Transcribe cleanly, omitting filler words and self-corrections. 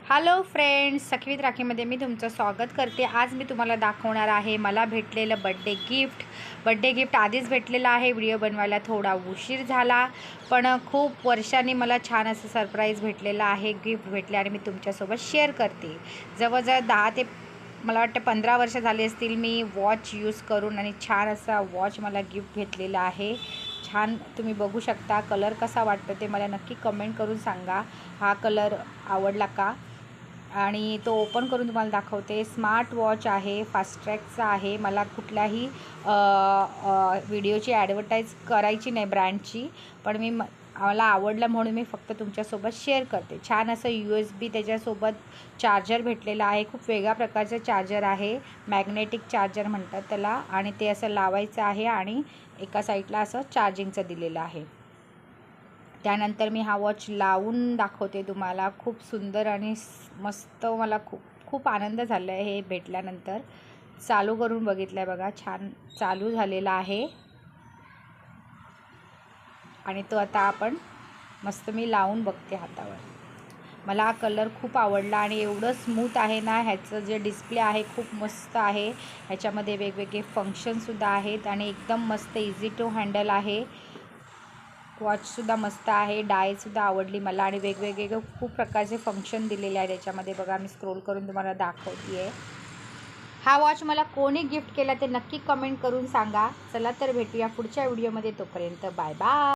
Hello friends, Sakhi with राखीमध्ये मी तुमचं स्वागत करते। आज मी तुम्हाला दाखवणार आहे मला भेटलेलं बड्डे गिफ्ट आधीच भेटलेलं आहे। व्हिडिओ बनवायला थोडा उशीर झाला, पण खूप वर्षांनी मला छान असं सरप्राईज भेटलेलं आहे, गिफ्ट भेटले आणि मी तुमच्यासोबत शेअर करते। जवळजवळ 10 ते मला वाटतं 15 वर्ष झाली असतील मी वॉच यूज करून, आणि छान असा वॉच मला गिफ्ट भेटलेला आहे। छान तुम्ही बघू शकता। कलर कसा वाटतो ते मला नक्की कमेंट करून सांगा। हा कलर आवडला का? आणि तो ओपन करून तुम्हाला दाखवते। स्मार्ट वॉच आहे, फास्ट ट्रॅकचा आहे। मला कुठल्याही व्हिडिओची ॲडव्हर्टाईज करायची नाही ब्रँडची, पण मला आवडलं म्हणून मी फक्त तुमच्यासोबत शेअर करते। छान असं USB त्याच्यासोबत चार्जर भेटलेलं आहे। खूप वेगळ्या प्रकारचं चार्जर आहे, मॅग्नेटिक चार्जर म्हणतात त्याला, आणि ते असं लावायचं आहे आणि एका साईडला असं चार्जिंगचं दिलेलं आहे। त्यानंतर मी हा वॉच लावून दाखवते तुम्हाला। खूप सुंदर आणि मस्त, मला खूप आनंद झाला आहे हे भेटल्यानंतर। चालू करून बघितलं आहे बघा, छान चालू झालेला आहे आणि तो आता आपण मस्त मी लावून बघते हातावर। मला हा कलर खूप आवडला आणि एवढं स्मूथ आहे ना, ह्याचं जे डिस्प्ले आहे खूप मस्त आहे। ह्याच्यामध्ये वेगवेगळे फंक्शनसुद्धा आहेत आणि एकदम मस्त इझी टू हँडल आहे। वॉचसुद्धा मस्त आहे, डायसुद्धा आवडली मला, आणि वेगवेगळे खूप प्रकारचे फंक्शन दिलेले आहे त्याच्यामध्ये बघा। मी स्क्रोल करून तुम्हाला दाखवते आहे। हा वॉच मला कोणी गिफ्ट केला ते नक्की कमेंट करून सांगा। चला तर भेटूया पुढच्या व्हिडिओमध्ये, तोपर्यंत बाय बाय।